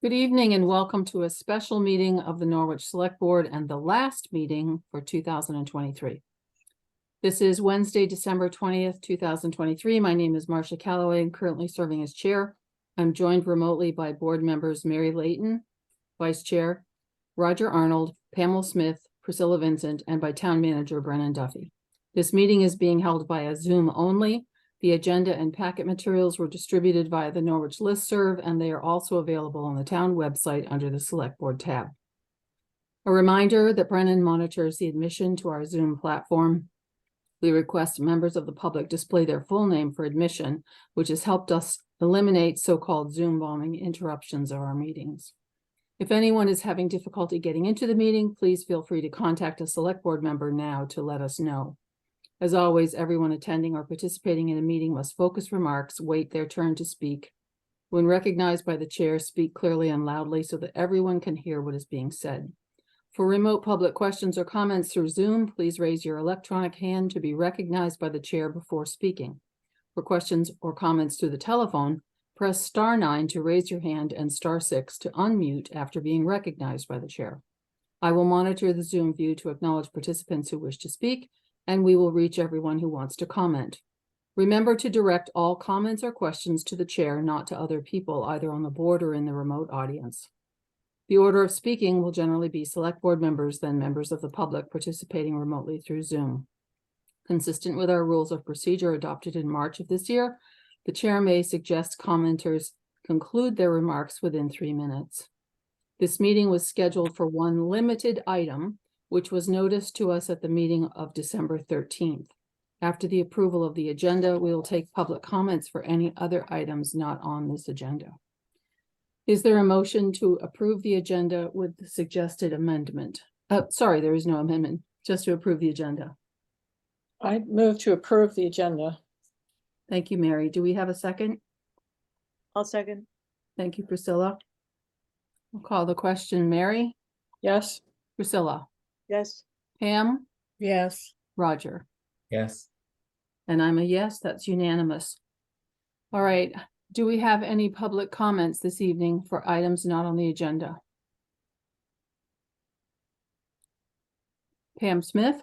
Good evening and welcome to a special meeting of the Norwich Select Board and the last meeting for 2023. This is Wednesday, December 20th, 2023. My name is Marcia Calloway and currently serving as chair. I'm joined remotely by board members Mary Layton, vice chair, Roger Arnold, Pamela Smith, Priscilla Vincent, and by town manager Brennan Duffy. This meeting is being held via Zoom only. The agenda and packet materials were distributed via the Norwich listserv, and they are also available on the town website under the Select Board tab. A reminder that Brennan monitors the admission to our Zoom platform. We request members of the public display their full name for admission, which has helped us eliminate so-called Zoom bombing interruptions of our meetings. If anyone is having difficulty getting into the meeting, please feel free to contact a Select Board member now to let us know. As always, everyone attending or participating in a meeting must focus remarks, wait their turn to speak. When recognized by the chair, speak clearly and loudly so that everyone can hear what is being said. For remote public questions or comments through Zoom, please raise your electronic hand to be recognized by the chair before speaking. For questions or comments through the telephone, press *9 to raise your hand and *6 to unmute after being recognized by the chair. I will monitor the Zoom view to acknowledge participants who wish to speak, and we will reach everyone who wants to comment. Remember to direct all comments or questions to the chair, not to other people, either on the board or in the remote audience. The order of speaking will generally be Select Board members, then members of the public participating remotely through Zoom. Consistent with our rules of procedure adopted in March of this year, the chair may suggest commenters conclude their remarks within 3 minutes. This meeting was scheduled for one limited item, which was noticed to us at the meeting of December 13th. After the approval of the agenda, we will take public comments for any other items not on this agenda. Is there a motion to approve the agenda with the suggested amendment? Sorry, there is no amendment, just to approve the agenda. I move to approve the agenda. Thank you, Mary. Do we have a second? I'll second. Thank you, Priscilla. I'll call the question. Mary? Yes. Priscilla? Yes. Pam? Yes. Roger? Yes. And I'm a yes, that's unanimous. All right, do we have any public comments this evening for items not on the agenda? Pam Smith?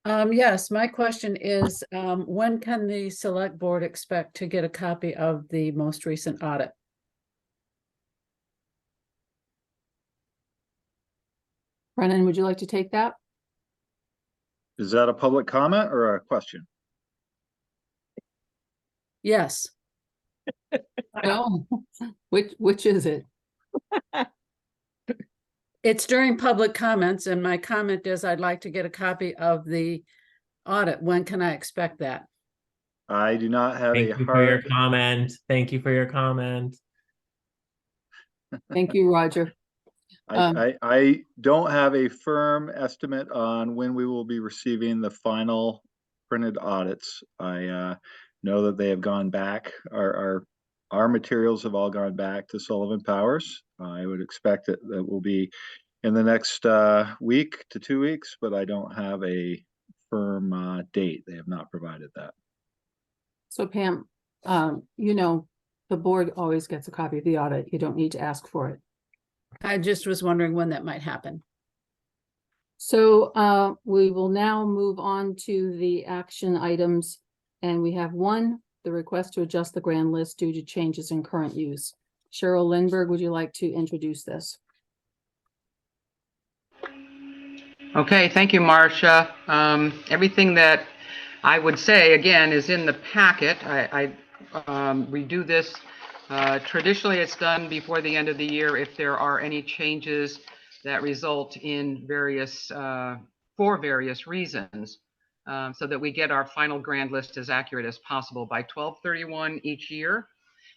Yes, my question is, when can the Select Board expect to get a copy of the most recent audit? Brennan, would you like to take that? Is that a public comment or a question? Yes. No. Which is it? It's during public comments, and my comment is I'd like to get a copy of the audit. When can I expect that? I do not have Thank you for your comment. Thank you for your comment. Thank you, Roger. I don't have a firm estimate on when we will be receiving the final printed audits. I know that they have gone back. Our materials have all gone back to Sullivan Powers. I would expect that will be in the next week to 2 weeks, but I don't have a firm date. They have not provided that. So Pam, you know, the board always gets a copy of the audit. You don't need to ask for it. I just was wondering when that might happen. So we will now move on to the action items. And we have one, the request to adjust the grand list due to changes in current use. Cheryl Lindbergh, would you like to introduce this? Okay, thank you, Marcia. Everything that I would say, again, is in the packet. We do this, traditionally it's done before the end of the year if there are any changes that result in for various reasons, so that we get our final grand list as accurate as possible by 12/31 each year.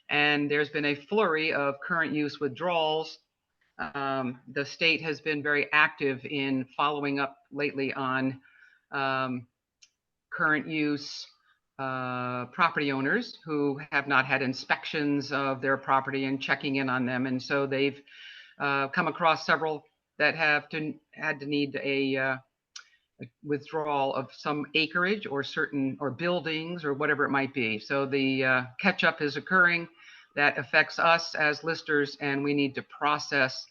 And there's been a flurry of current use withdrawals. The state has been very active in following up lately on current use property owners who have not had inspections of their property and checking in on them. And so they've come across several that had to need a withdrawal of some acreage or buildings or whatever it might be. So the catch up is occurring. that affects us as listers, and we need to process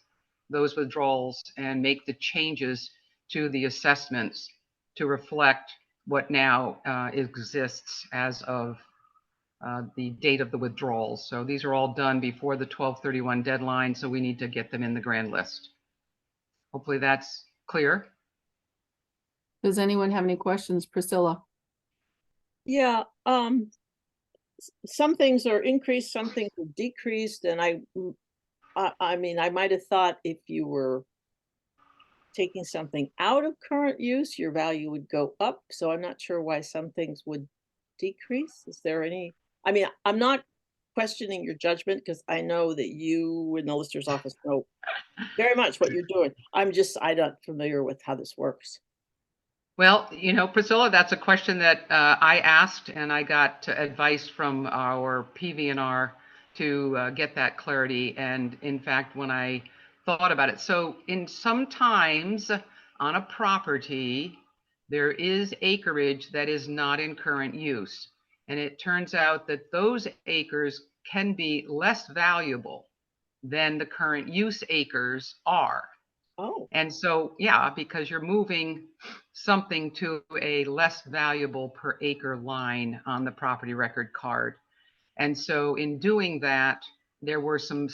those withdrawals and make the changes to the assessments to reflect what now exists as of the date of the withdrawals. So these are all done before the 12/31 deadline, so we need to get them in the grand list. Hopefully that's clear. Does anyone have any questions? Priscilla? Yeah, some things are increased, some things are decreased, and I mean, I might have thought if you were taking something out of current use, your value would go up, so I'm not sure why some things would decrease. Is there any, I mean, I'm not questioning your judgment, because I know that you in the Lister's office know very much what you're doing. I'm not familiar with how this works. Well, Priscilla, that's a question that I asked, and I got advice from our PV&R to get that clarity. And in fact, when I thought about it, so sometimes on a property, there is acreage that is not in current use. And it turns out that those acres can be less valuable than the current use acres are. Oh, And so, yeah, because you're moving something to a less valuable per acre line on the property record card. And so in doing that, there are some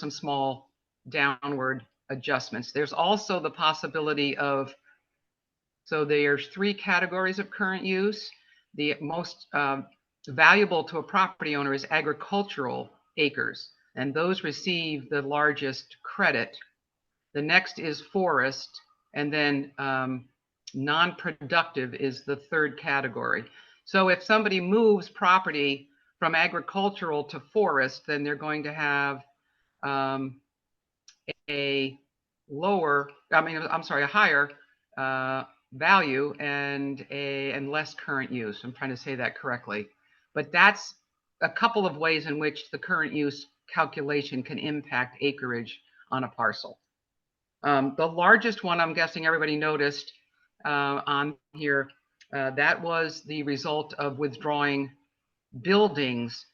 small downward adjustments. There's also the possibility of, so there's 3 categories of current use. The most valuable to a property owner is agricultural acres, and those receive the largest credit. The next is forest, and then non-productive is the 3rd category. So if somebody moves property from agricultural to forest, then they're going to have a higher value and less current use. I'm trying to say that correctly. But that's a couple of ways in which the current use calculation can impact acreage on a parcel. The largest one, I'm guessing everybody noticed on here, that was the result of withdrawing buildings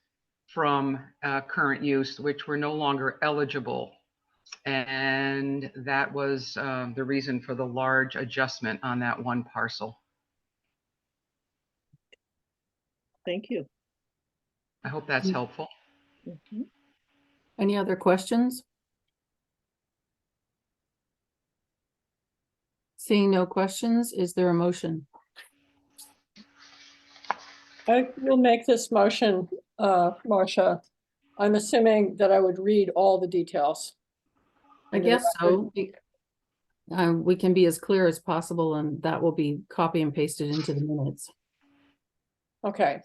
from current use, which were no longer eligible. And that was the reason for the large adjustment on that one parcel. thank you. I hope that's helpful. Mhm. Any other questions? Seeing no questions, is there a motion? I will make this motion, Marcia. I'm assuming that I would read all the details. I into the guess record. so. We can be as clear as possible, and that will be copy and pasted into the minutes. Okay.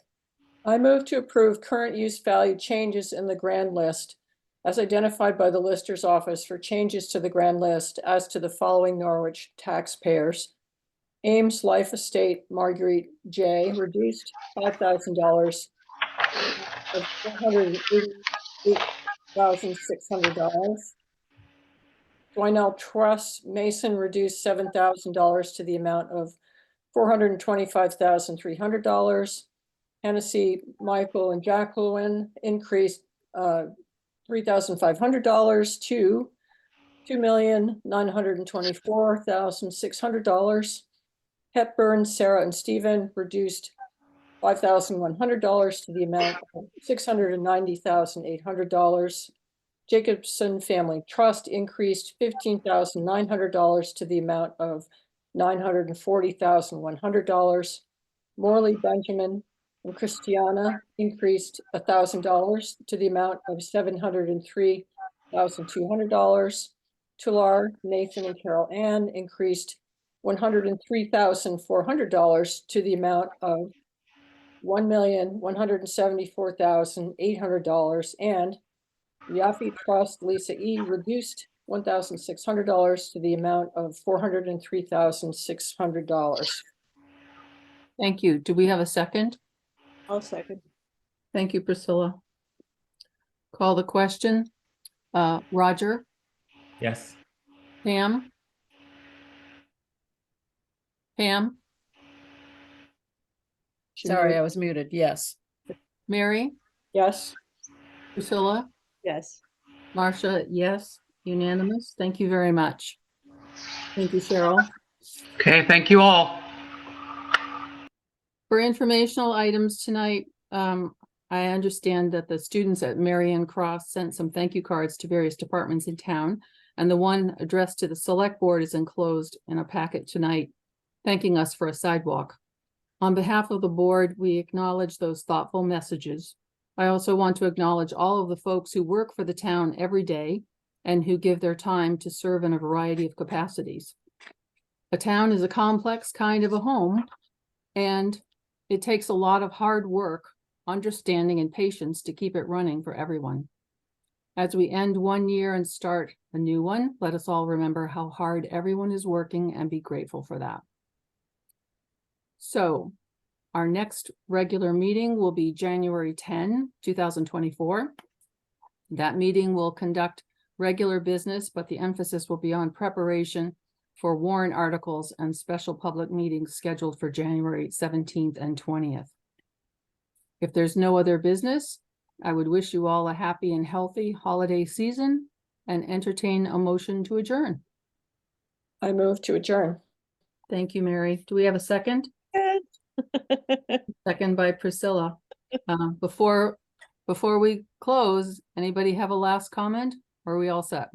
I move to approve current use value changes in the grand list as identified by the Lister's office for changes to the grand list as to the following Norwich taxpayers. Ames Life Estate, Marguerite J., reduced $5,000 of $488,600. Dwinell Trust, Mason, reduced $7,000 to the amount of $425,300. Hennessy, Michael, and Jacqueline increased $3,500 to $2,924,600. Hepburn, Sarah, and Stephen reduced $5,100 to the amount of $690,800. Jacobson Family Trust increased $15,900 to the amount of $940,100. Morley, Benjamin, and Christiana increased $1,000 to the amount of $703,200. Tular, Nathan, and Carol Ann increased $103,400 to the amount of $1,174,800. And Yaffe Trust, Lisa E., reduced $1,600 to the amount of $403,600. Thank you. Do we have a second? I'll second. Thank you, Priscilla. Call the question. Roger, Yes. Pam? Pam, She Sorry, moved. I was muted. Yes. Mary, Yes, Priscilla, Yes. Marcia, yes, unanimous. Thank you very much. Thank you, Cheryl. Okay, thank you all. For informational items tonight, I understand that the students at Marion Cross sent some thank you cards to various departments in town. And the one addressed to the select board is enclosed in a packet tonight, thanking us for a sidewalk. On behalf of the board, we acknowledge those thoughtful messages. I also want to acknowledge all of the folks who work for the town every day and who give their time to serve in a variety of capacities. A town is a complex kind of a home, and it takes a lot of hard work, understanding, and patience to keep it running for everyone. As we end one year and start a new one, let us all remember how hard everyone is working and be grateful for that. So our next regular meeting will be January 10, 2024. That meeting will conduct regular business, but the emphasis will be on preparation for warrant articles and special public meetings scheduled for January 17th and 20th. If there's no other business, I would wish you all a happy and healthy holiday season and entertain a motion to adjourn. I move to adjourn. Thank you, Mary. Do we have a second? Good. Second by Priscilla. Before we close, anybody have a last comment, or are we all set?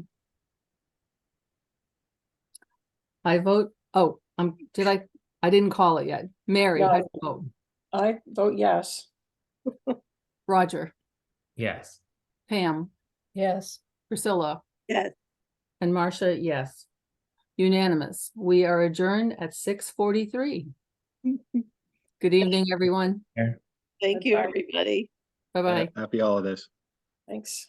I vote, I didn't call it yet. Mary, No. how do you vote? I vote yes. Roger, Yes. Pam, Yes. Priscilla, Yes. and Marcia, yes. Unanimous. We are adjourned at 6:43. Good evening, everyone. Thank you, Goodbye. everybody. Bye-bye. Happy holidays. Thanks.